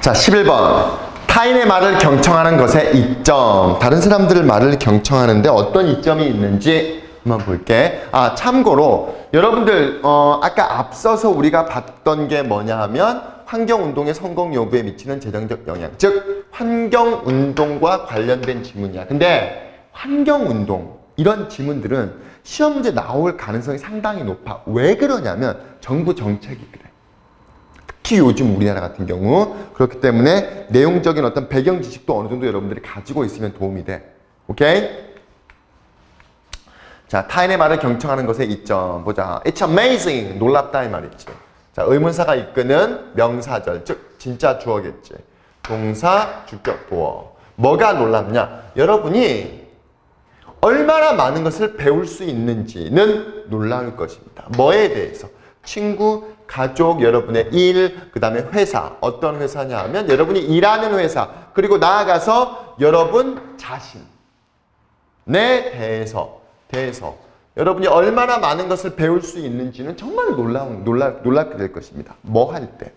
자, 11번. 타인의 말을 경청하는 것에 이점. 다른 사람들의 말을 경청하는데 어떤 이점이 있는지 한번 볼게. 참고로 여러분들 아까 앞서서 우리가 봤던 게 뭐냐 하면 환경운동의 성공 여부에 미치는 재정적 영향. 즉 환경운동과 관련된 지문이야. 근데 환경운동 이런 지문들은 시험 문제 나올 가능성이 상당히 높아. 왜 그러냐면 정부 정책이 그래. 특히 요즘 우리나라 같은 경우 그렇기 때문에 내용적인 어떤 배경 지식도 어느 정도 여러분들이 가지고 있으면 도움이 돼. 오케이? 자, 타인의 말을 경청하는 것에 이점 보자. It's amazing. 놀랍다 이 말이지. 자, 의문사가 이끄는 명사절, 즉 진짜 주어겠지. 동사, 주격, 보어. 뭐가 놀랍냐? 여러분이 얼마나 많은 것을 배울 수 있는지는 놀라울 것입니다. 뭐에 대해서? 친구, 가족, 여러분의 일, 그 다음에 회사. 어떤 회사냐 하면 여러분이 일하는 회사, 그리고 나아가서 여러분 자신에 대해서 여러분이 얼마나 많은 것을 배울 수 있는지는 정말 놀랍게 될 것입니다. 뭐 할 때?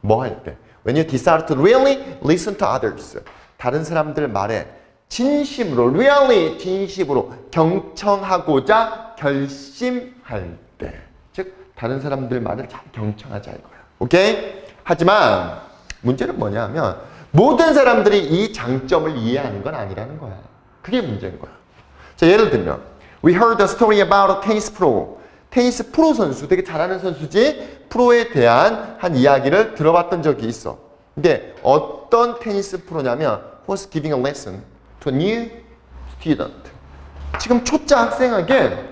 When you decide to really listen to others. 다른 사람들 말에 진심으로, really 진심으로 경청하고자 결심할 때. 즉, 다른 사람들 말을 잘 경청하자 이거야. 오케이? 하지만 문제는 뭐냐 하면 모든 사람들이 이 장점을 이해하는 건 아니라는 거야. 그게 문제인 거야. 자, 예를 들면 We heard a story about a tennis pro. 테니스 프로 선수, 되게 잘하는 선수지. 프로에 대한 한 이야기를 들어봤던 적이 있어. 근데 어떤 테니스 프로냐면 was giving a lesson to a new student. 지금 초짜 학생에게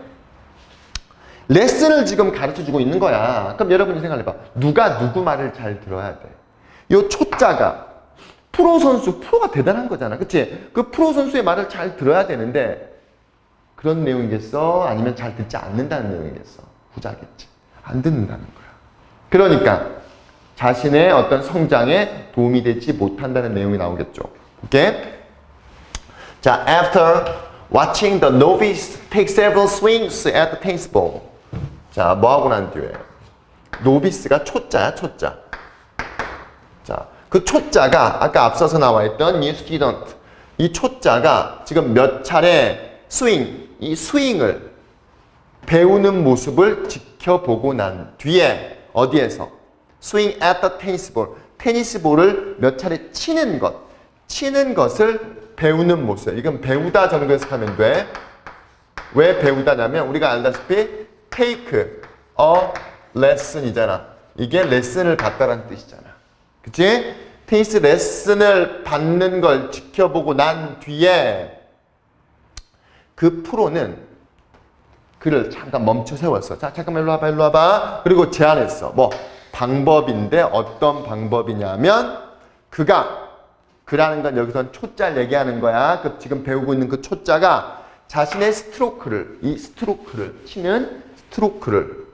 레슨을 지금 가르쳐주고 있는 거야. 그럼 여러분이 생각해봐. 누가 누구 말을 잘 들어야 돼? 요 초짜가 프로 선수, 프로가 대단한 거잖아. 그치? 그 프로 선수의 말을 잘 들어야 되는데 그런 내용이겠어? 아니면 잘 듣지 않는다는 내용이겠어? 후자겠지. 안 듣는다는 거야. 그러니까 자신의 어떤 성장에 도움이 되지 못한다는 내용이 나오겠죠. 오케이? 자, after watching the novice take several swings at the tennis ball. 자, 뭐 하고 난 뒤에 노비스가 초짜야, 초짜. 자, 그 초짜가 아까 앞서서 나와 있던 new student. 이 초짜가 지금 몇 차례 이 스윙을 배우는 모습을 지켜보고 난 뒤에 어디에서? swing at the tennis ball. 테니스 볼을 몇 차례 치는 것을 배우는 모습. 이건 배우다 정도에서 하면 돼. 왜 배우다냐면 우리가 알다시피 take a lesson이잖아. 이게 레슨을 받다라는 뜻이잖아. 그치? 테니스 레슨을 받는 걸 지켜보고 난 뒤에 그 프로는 그를 잠깐 멈춰 세웠어. 자, 잠깐만 일로 와봐. 그리고 제안했어. 뭐 방법인데 어떤 방법이냐면 그라는 건 여기선 초짜를 얘기하는 거야. 그 지금 배우고 있는 그 초짜가 자신의 치는 스트로크를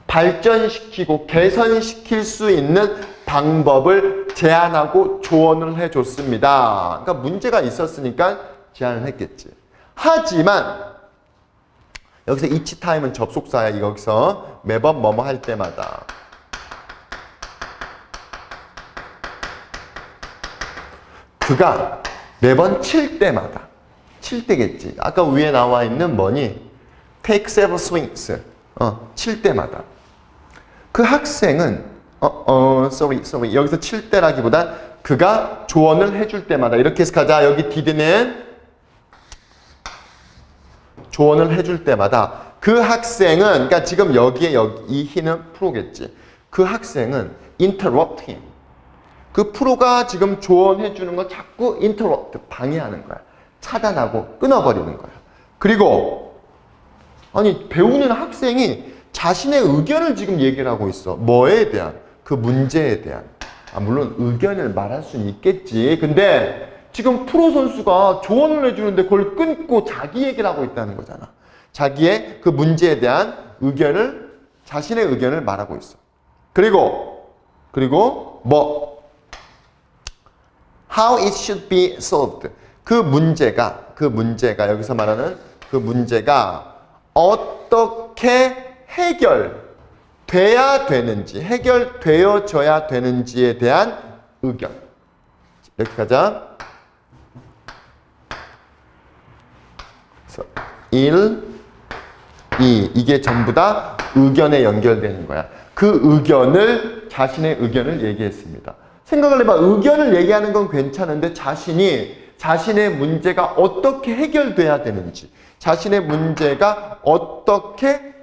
발전시키고 개선시킬 수 있는 방법을 제안하고 조언을 해줬습니다. 그러니까 문제가 있었으니까 제안을 했겠지. 하지만 여기서 each time은 접속사야. 여기서 매번 뭐뭐 할 때마다 그가 매번 칠 때겠지. 아까 위에 나와 있는 뭐니? take several swings. 칠 때마다 그 학생은 sorry 여기서 칠 때라기보다 그가 조언을 해줄 때마다 이렇게 해서 가자. 여기 did는 조언을 해줄 때마다 그 학생은, 그러니까 지금 여기 이 he는 프로겠지. 그 학생은 interrupt him. 그 프로가 지금 조언해주는 걸 자꾸 interrupt, 방해하는 거야. 차단하고 끊어버리는 거야. 그리고 아니 배우는 학생이 자신의 의견을 지금 얘기를 하고 있어. 뭐에 대한? 그 문제에 대한. 물론 의견을 말할 수는 있겠지. 근데 지금 프로 선수가 조언을 해주는데 그걸 끊고 자기 얘기를 하고 있다는 거잖아. 자기의 그 문제에 대한 자신의 의견을 말하고 있어. 그리고 뭐 how it should be solved. 그 문제가 여기서 말하는 그 문제가 어떻게 해결되어져야 되는지에 대한 의견. 이렇게 가자. 그래서 1, 2 이게 전부 다 의견에 연결되는 거야. 그 의견을 자신의 의견을 얘기했습니다. 생각을 해봐. 의견을 얘기하는 건 괜찮은데 자신의 문제가 어떻게 해결돼야 되는지, 자신의 문제가 어떻게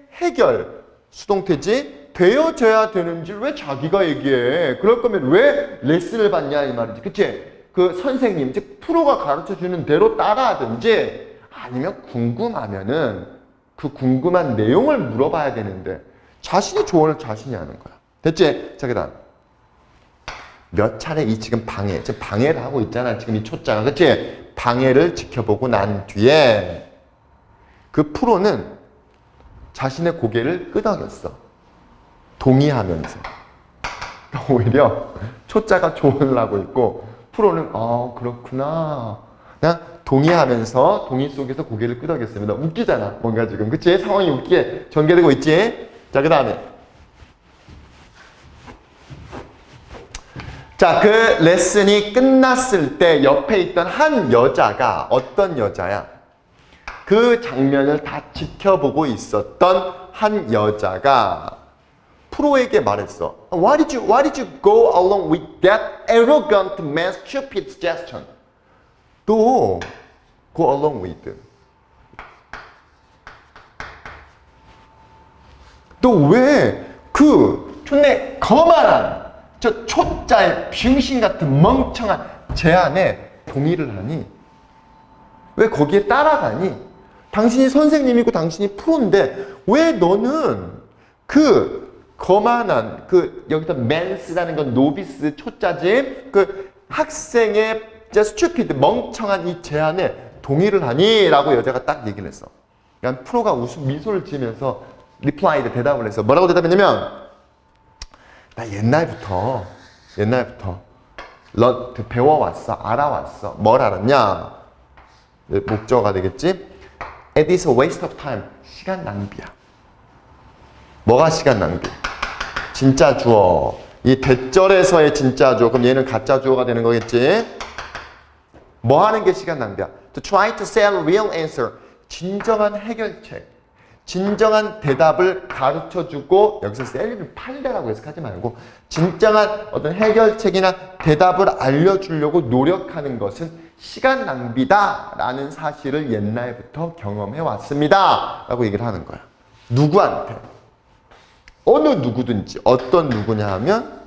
수동태지 되어져야 되는지를 왜 자기가 얘기해? 그럴 거면 왜 레슨을 받냐 이 말이지. 그치? 그 선생님, 즉 프로가 가르쳐주는 대로 따라하든지 아니면 궁금하면은 그 궁금한 내용을 물어봐야 되는데 자신이 조언을 자신이 하는 거야. 됐지? 자, 그 다음. 몇 차례 이 지금 지금 방해를 하고 있잖아. 지금 이 초짜가. 그치? 방해를 지켜보고 난 뒤에 그 프로는 자신의 고개를 끄덕였어. 동의하면서. 오히려 초짜가 조언을 하고 있고 프로는 그렇구나. 그냥 동의하면서 동의 속에서 고개를 끄덕였습니다. 웃기잖아. 뭔가 지금. 그치? 상황이 웃기게 전개되고 있지? 자, 그 다음에. 자, 그 레슨이 끝났을 때 옆에 있던 한 여자가 어떤 여자야? 그 장면을 다 지켜보고 있었던 한 여자가 프로에게 말했어. Why did you go along with that arrogant man's stupid suggestion? 또 go along with. 또 왜 그 존내 거만한 저 초짜의 병신 같은 멍청한 제안에 동의를 하니? 왜 거기에 따라가니? 당신이 선생님이고 당신이 프로인데 왜 너는 그 거만한 여기다 맨스라는 건 노비스 초짜지 그 학생의 스튜피드 멍청한 이 제안에 동의를 하니? 라고 여자가 딱 얘기를 했어. 그러니까 프로가 미소를 지으면서 리플라이드 대답을 했어. 뭐라고 대답했냐면 나 옛날부터 배워왔어. 알아왔어. 뭘 알았냐? 목적어가 되겠지? It is a waste of time. 시간 낭비야. 뭐가 시간 낭비? 진짜 주어. 이 대절에서의 진짜 주어. 그럼 얘는 가짜 주어가 되는 거겠지? 뭐 하는 게 시간 낭비야? To try to sell real answer. 진정한 해결책. 진정한 대답을 가르쳐주고 여기서 셀리를 팔려라고 해석하지 말고 진정한 어떤 해결책이나 대답을 알려주려고 노력하는 것은 시간 낭비다라는 사실을 옛날부터 경험해 왔습니다 라고 얘기를 하는 거야. 누구한테? 어느 누구든지. 어떤 누구냐 하면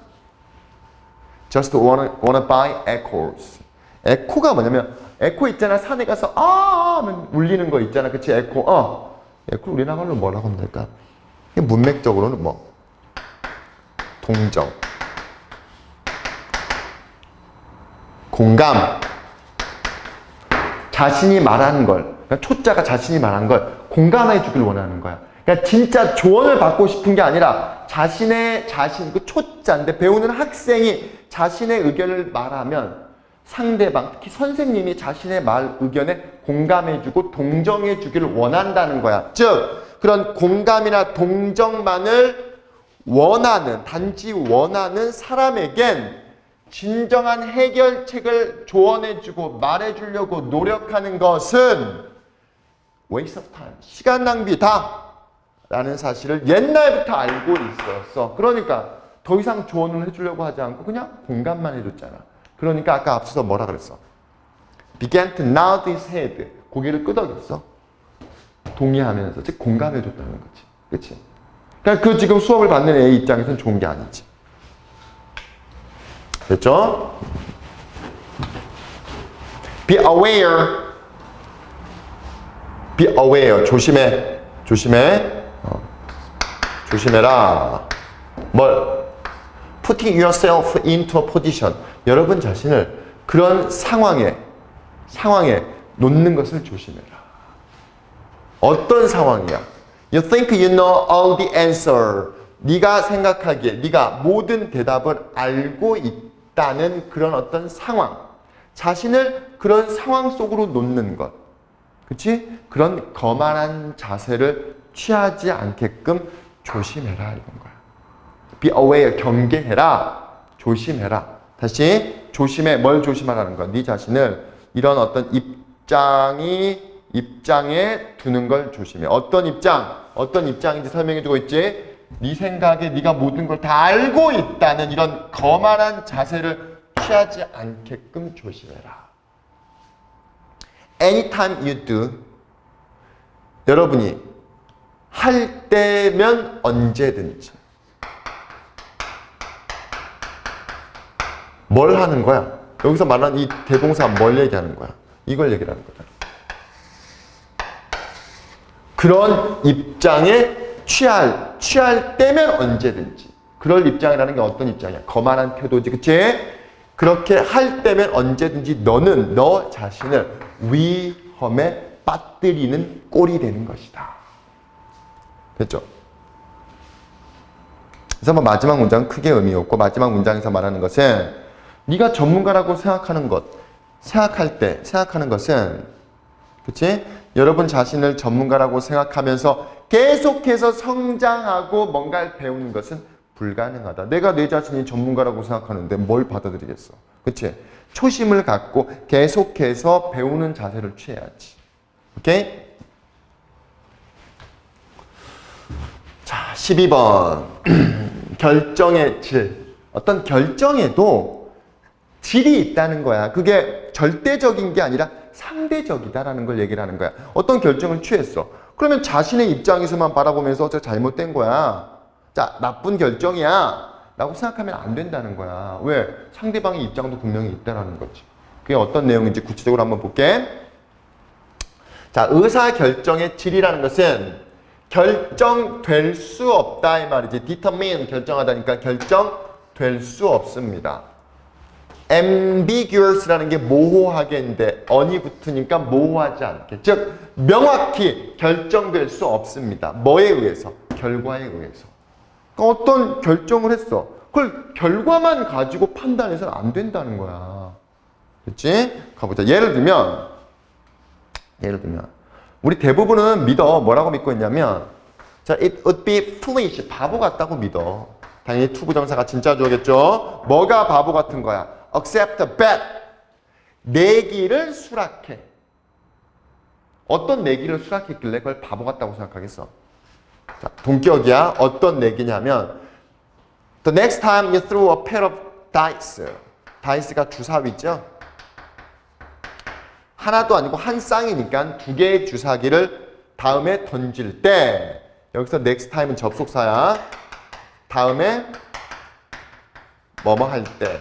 just wanna buy echoes. 에코가 뭐냐면 에코 있잖아. 산에 가서 하면 울리는 거 있잖아. 그치? 에코. 에코 우리나라 말로 뭐라고 하면 될까? 문맥적으로는 뭐 동정, 공감, 자신이 말하는 걸, 그러니까 초짜가 자신이 말하는 걸 공감해 주길 원하는 거야. 그러니까 진짜 조언을 받고 싶은 게 아니라 그 초짜인데 배우는 학생이 자신의 의견을 말하면 상대방, 특히 선생님이 자신의 의견에 공감해주고 동정해주기를 원한다는 거야. 즉, 그런 공감이나 동정만을 단지 원하는 사람에겐 진정한 해결책을 조언해주고 말해주려고 노력하는 것은 waste of time, 시간 낭비다 라는 사실을 옛날부터 알고 있었어. 그러니까 더 이상 조언을 해주려고 하지 않고 그냥 공감만 해줬잖아. 그러니까 아까 앞서서 뭐라 그랬어? began to nod his head. 고개를 끄덕였어. 동의하면서. 즉 공감해줬다는 거지. 그치? 그러니까 그 지금 수업을 받는 애 입장에서는 좋은 게 아니지. 됐죠? be aware. be aware. 조심해. 조심해라. 뭘? putting yourself into a position. 여러분 자신을 그런 상황에 놓는 것을 조심해라. 어떤 상황이야? You think you know all the answer. 네가 생각하기에 네가 모든 대답을 알고 있다는 그런 어떤 상황. 자신을 그런 상황 속으로 놓는 것. 그치? 그런 거만한 자세를 취하지 않게끔 조심해라 이건 거야. Be aware, 경계해라. 조심해라. 다시 조심해. 뭘 조심하라는 거야? 네 자신을 이런 어떤 입장에 두는 걸 조심해. 어떤 입장인지 설명해주고 있지? 네 생각에 네가 모든 걸 다 알고 있다는 이런 거만한 자세를 취하지 않게끔 조심해라. Anytime you do, 여러분이 할 때면 언제든지 뭘 하는 거야? 여기서 말하는 이 대동사 뭘 얘기하는 거야? 이걸 얘기하는 거다. 그런 입장에 취할 때면 언제든지. 그럴 입장이라는 게 어떤 입장이야? 거만한 태도지, 그치? 그렇게 할 때면 언제든지 너는 너 자신을 위험에 빠뜨리는 꼴이 되는 것이다. 됐죠? 그래서 뭐 마지막 문장은 크게 의미 없고, 마지막 문장에서 말하는 것은 네가 전문가라고 생각하는 것은, 그치? 여러분 자신을 전문가라고 생각하면서 계속해서 성장하고 뭔가를 배우는 것은 불가능하다. 내가 내 자신이 전문가라고 생각하는데 뭘 받아들이겠어? 그치? 초심을 갖고 계속해서 배우는 자세를 취해야지. 오케이? 자, 12번. 결정의 질. 어떤 결정에도 질이 있다는 거야. 그게 절대적인 게 아니라 상대적이다라는 걸 얘기를 하는 거야. 어떤 결정을 취했어. 그러면 자신의 입장에서만 바라보면서 저 잘못된 거야. 자, 나쁜 결정이야. 라고 생각하면 안 된다는 거야. 왜? 상대방의 입장도 분명히 있다는 거지. 그게 어떤 내용인지 구체적으로 한번 볼게. 자, 의사결정의 질이라는 것은 결정될 수 없다 이 말이지. determine 결정하다니까 결정될 수 없습니다. ambiguous라는 게 모호하게인데 on이 붙으니까 모호하지 않게. 즉 명확히 결정될 수 없습니다. 뭐에 의해서? 결과에 의해서. 그러니까 어떤 결정을 했어. 그걸 결과만 가지고 판단해서는 안 된다는 거야. 그렇지? 가보자. 예를 들면 우리 대부분은 믿어. 뭐라고 믿고 있냐면 자, it would be foolish. 바보 같다고 믿어. 당연히 투부정사가 진짜 주어겠죠. 뭐가 바보 같은 거야? accept a bet. 내기를 수락해. 어떤 내기를 수락했길래 그걸 바보 같다고 생각하겠어? 자, 동격이야. 어떤 내기냐면 the next time you throw a pair of dice. 다이스가 주사위죠. 하나도 아니고 한 쌍이니까 두 개의 주사기를 다음에 던질 때 여기서 next time은 접속사야. 다음에 뭐뭐 할 때.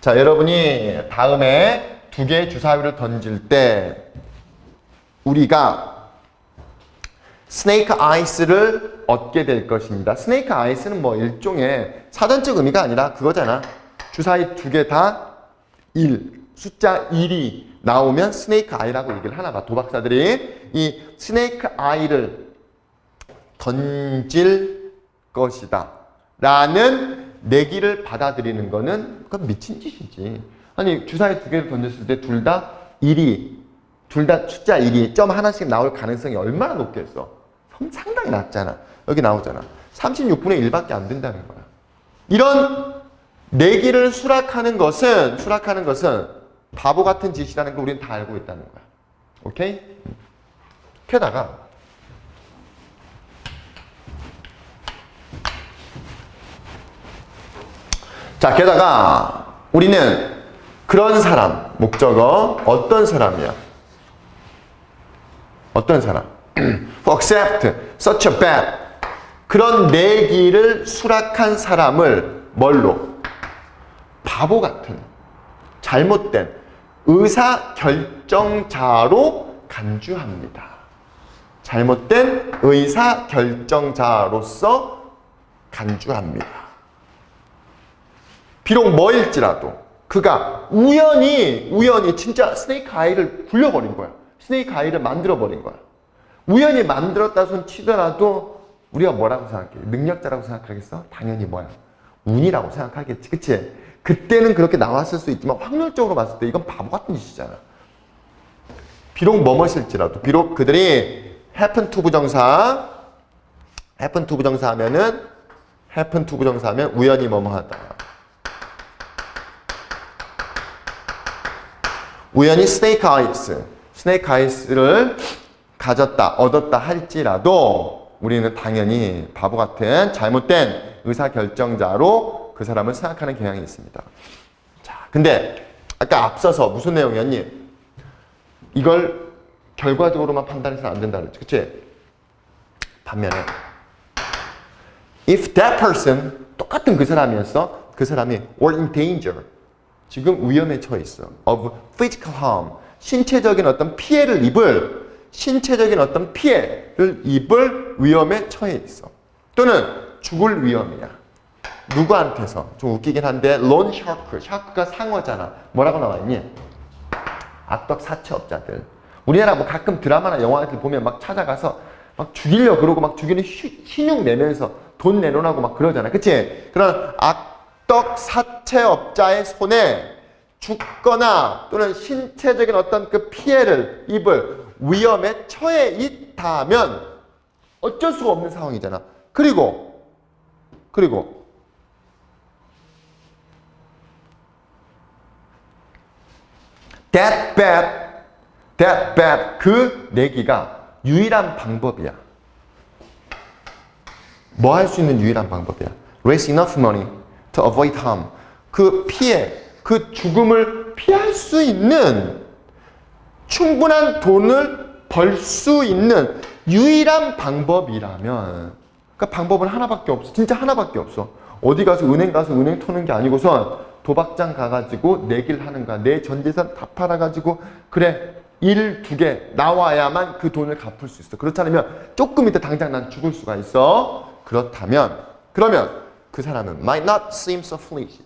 자, 여러분이 다음에 두 개의 주사위를 던질 때 우리가 스네이크 아이스를 얻게 될 것입니다. 스네이크 아이스는 뭐 일종의 사전적 의미가 아니라 그거잖아. 주사위 두 개 다 1, 숫자 1이 나오면 스네이크 아이라고 얘기를 하나 봐. 도박사들이 이 스네이크 아이를 던질 것이다 라는 내기를 받아들이는 거는 그건 미친 짓이지. 아니 주사위 두 개를 던졌을 때 둘 다 숫자 1이 점 하나씩 나올 가능성이 얼마나 높겠어? 상당히 낮잖아. 여기 나오잖아. 36분의 1밖에 안 된다는 거야. 이런 내기를 수락하는 것은 바보 같은 짓이라는 걸 우리는 다 알고 있다는 거야. 오케이? 게다가 우리는 그런 사람, 목적어 어떤 사람이야? 어떤 사람? Who accept such a bet. 그런 내기를 수락한 사람을 뭘로? 바보 같은, 잘못된 의사결정자로 간주합니다. 잘못된 의사결정자로서 간주합니다. 비록 뭐일지라도 그가 우연히 진짜 스네이크 아이를 굴려버린 거야. 스네이크 아이를 만들어버린 거야. 우연히 만들었다 손 치더라도 우리가 뭐라고 생각해? 능력자라고 생각하겠어? 당연히 뭐야? 운이라고 생각하겠지. 그치? 그때는 그렇게 나왔을 수 있지만 확률적으로 봤을 때 이건 바보 같은 짓이잖아. 비록 뭐뭇일지라도 비록 그들이 happen to 부정사 하면은 happen to 부정사하면 우연히 뭐뭐 하다. 우연히 snake eyes를 가졌다, 얻었다 할지라도 우리는 당연히 바보 같은 잘못된 의사결정자로 그 사람을 생각하는 경향이 있습니다. 자, 근데 아까 앞서서 무슨 내용이었니? 이걸 결과적으로만 판단해서는 안 된다 그랬지, 그치? 반면에 if that person, 똑같은 그 사람이었어, 그 사람이 or in danger, 지금 위험에 처해 있어, of physical harm, 신체적인 어떤 피해를 입을 위험에 처해 있어. 또는 죽을 위험이야. 누구한테서? 좀 웃기긴 한데 론 샤크가 상어잖아. 뭐라고 나와있니? 악덕 사채업자들. 우리나라 뭐 가끔 드라마나 영화들 보면 막 찾아가서 막 죽이려고 그러고 막 죽이는 신용 내면서 돈 내놓으라고 막 그러잖아. 그치? 그런 악덕 사채업자의 손에 죽거나 또는 신체적인 어떤 그 피해를 입을 위험에 처해 있다면 어쩔 수가 없는 상황이잖아. 그리고 that bad 그 내기가 유일한 방법이야. 뭐 할 수 있는 유일한 방법이야. Raise enough money to avoid harm. 그 피해, 그 죽음을 피할 수 있는 충분한 돈을 벌 수 있는 유일한 방법이라면, 그러니까 방법은 하나밖에 없어. 진짜 하나밖에 없어. 어디 가서 은행 터는 게 아니고선 도박장 가가지고 내기를 하는 거야. 내 전 재산 다 팔아가지고 그래 1, 2개 나와야만 그 돈을 갚을 수 있어. 그렇지 않으면 조금 이따 당장 난 죽을 수가 있어. 그러면 그 사람은 might not seem so foolish.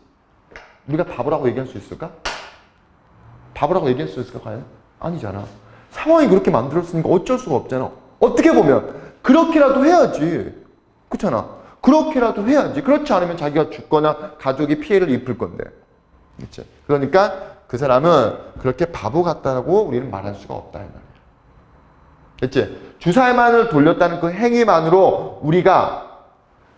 우리가 바보라고 얘기할 수 있을까? 바보라고 얘기할 수 있을까 과연? 아니잖아. 상황이 그렇게 만들었으니까 어쩔 수가 없잖아. 어떻게 보면 그렇게라도 해야지. 그렇잖아. 그렇게라도 해야지. 그렇지 않으면 자기가 죽거나 가족이 피해를 입을 건데. 그렇지? 그러니까 그 사람은 그렇게 바보 같다라고 우리는 말할 수가 없다 이 말이야. 그렇지? 주사만을 돌렸다는 그 행위만으로 우리가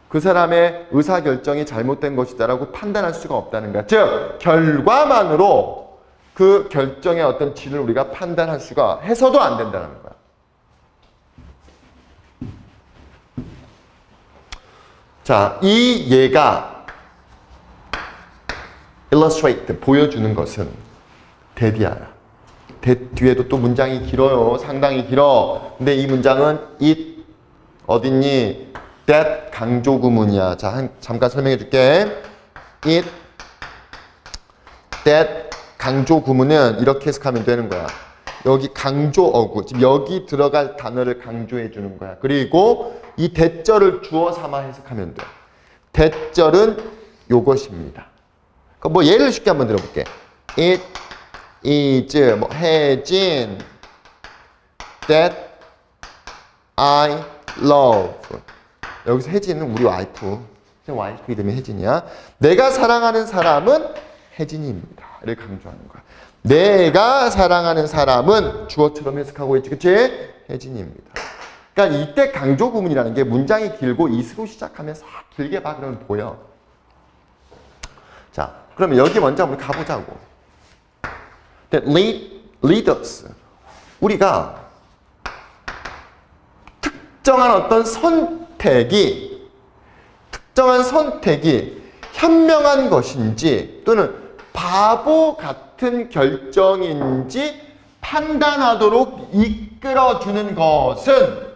그 사람의 의사결정이 잘못된 것이다라고 판단할 수가 없다는 거야. 즉 결과만으로 그 결정의 어떤 질을 우리가 판단할 수가 해서도 안 된다는 거야. 자, 이 예가 illustrate, 보여주는 것은 대디아야. 뒤에도 또 문장이 길어요. 상당히 길어. 근데 이 문장은 it 어딨니? that 강조 구문이야. 자, 잠깐 설명해 줄게. it, that 강조 구문은 이렇게 해석하면 되는 거야. 여기 강조 어구, 지금 여기 들어갈 단어를 강조해 주는 거야. 그리고 이 대절을 주어 삼아 해석하면 돼. 대절은 요것입니다. 그러니까 뭐 예를 쉽게 한번 들어볼게. It is 뭐 혜진 that I love. 여기서 혜진은 우리 와이프. 와이프 이름이 혜진이야. 내가 사랑하는 사람은 혜진입니다. 를 강조하는 거야. 내가 사랑하는 사람은 주어처럼 해석하고 있지. 그치? 혜진입니다. 그러니까 이때 강조 구문이라는 게 문장이 길고 is로 시작하면 싹 길게 봐. 그러면 보여. 자, 그러면 여기 먼저 한번 가보자고. That lead us. 우리가 특정한 어떤 특정한 선택이 현명한 것인지 또는 바보 같은 결정인지 판단하도록 이끌어주는 것은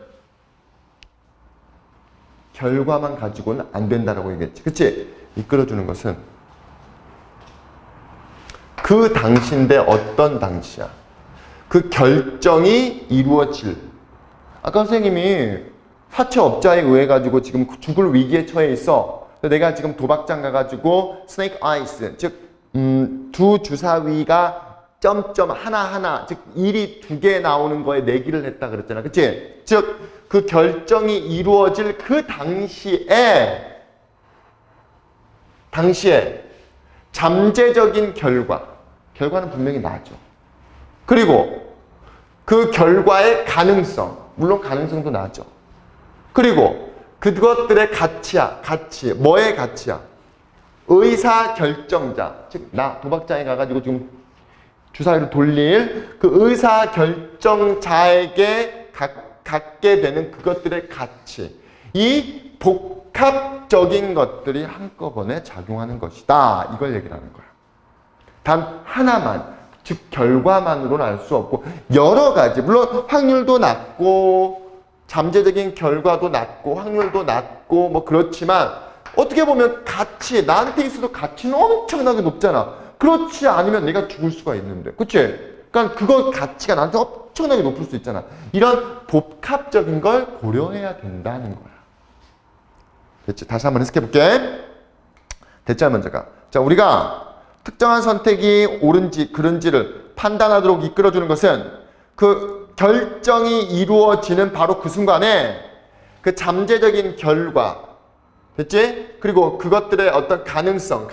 결과만 가지고는 안 된다라고 얘기했지. 그치? 이끌어주는 것은 그 당시인데 어떤 당시야? 그 결정이 이루어질. 아까 선생님이 사채업자에 의해 가지고 지금 죽을 위기에 처해 있어. 내가 지금 도박장 가가지고 스네이크 아이스, 즉 두 주사위가 점점 하나하나, 즉 일이 2개 나오는 거에 내기를 했다 그랬잖아. 그치? 즉 그 결정이 이루어질 그 당시에 잠재적인 결과는 분명히 나죠. 그리고 그 결과의 가능성, 물론 가능성도 나죠. 그리고 그것들의 가치야. 가치. 뭐의 가치야? 의사결정자. 즉, 나 도박장에 가가지고 지금 주사위를 돌릴 그 의사결정자에게 갖게 되는 그것들의 가치. 이 복합적인 것들이 한꺼번에 작용하는 것이다. 이걸 얘기를 하는 거야. 단 하나만, 즉 결과만으로는 알 수 없고 여러 가지, 물론 확률도 낮고 잠재적인 결과도 낮고 확률도 낮고 뭐 그렇지만 어떻게 보면 가치, 나한테 있어도 가치는 엄청나게 높잖아. 그렇지 않으면 내가 죽을 수가 있는데, 그치? 그러니까 그거 가치가 나한테 엄청나게 높을 수 있잖아. 이런 복합적인 걸 고려해야 된다는 거야. 됐지? 다시 한번 해석해볼게. 대자 먼저가. 자, 우리가 특정한 선택이 옳은지 그른지를 판단하도록 이끌어주는 것은 그 결정이 이루어지는 바로 그 순간에 그 잠재적인 결과, 됐지? 그리고 그것들의 어떤 가능성,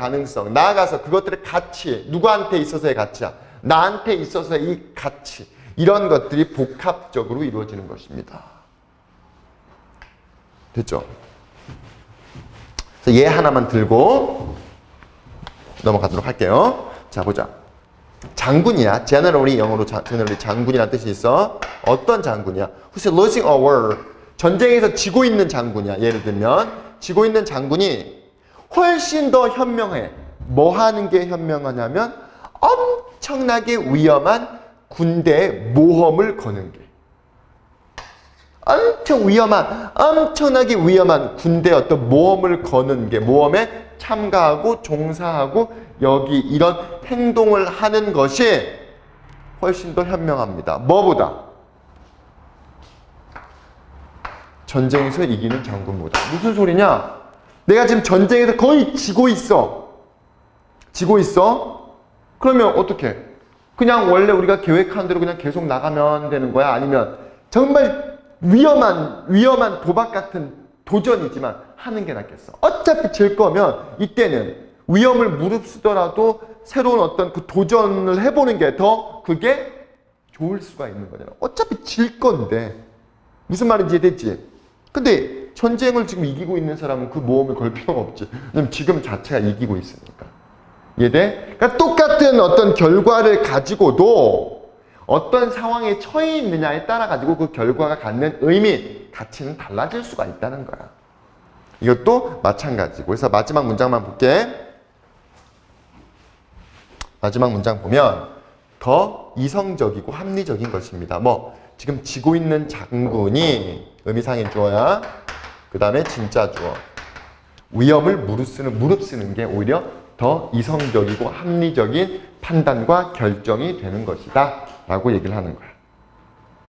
나아가서 그것들의 가치, 누구한테 있어서의 가치야? 나한테 있어서의 이 가치, 이런 것들이 복합적으로 이루어지는 것입니다. 됐죠? 그래서 얘 하나만 들고 넘어가도록 할게요. 자, 보자. 장군이야. generally, 영어로 generally 장군이라는 뜻이 있어. 어떤 장군이야? Who's losing a war? 전쟁에서 지고 있는 장군이야. 예를 들면 지고 있는 장군이 훨씬 더 현명해. 뭐 하는 게 현명하냐면 엄청나게 위험한 군대에 모험을 거는 게. 엄청나게 위험한 군대에 어떤 모험을 거는 게, 모험에 참가하고 종사하고 여기 이런 행동을 하는 것이 훨씬 더 현명합니다. 뭐보다? 전쟁에서 이기는 장군보다. 무슨 소리냐? 내가 지금 전쟁에서 거의 지고 있어. 그러면 어떻게? 그냥 원래 우리가 계획한 대로 그냥 계속 나가면 되는 거야? 아니면 정말 위험한 도박 같은 도전이지만 하는 게 낫겠어. 어차피 질 거면 이때는 위험을 무릅쓰더라도 새로운 어떤 그 도전을 해보는 게 더 그게 좋을 수가 있는 거잖아. 어차피 질 건데. 무슨 말인지 이해됐지? 근데 전쟁을 지금 이기고 있는 사람은 그 모험을 걸 필요가 없지. 왜냐면 지금 자체가 이기고 있으니까. 이해돼? 그러니까 똑같은 어떤 결과를 가지고도 어떤 상황에 처해 있느냐에 따라 가지고 그 결과가 갖는 의미, 가치는 달라질 수가 있다는 거야. 이것도 마찬가지고. 그래서 마지막 문장만 볼게. 마지막 문장 보면 더 이성적이고 합리적인 것입니다. 뭐 지금 지고 있는 장군이 의미상의 주어야. 그 다음에 진짜 주어. 위험을 무릅쓰는 게 오히려 더 이성적이고 합리적인 판단과 결정이 되는 것이다 라고 얘기를 하는 거야.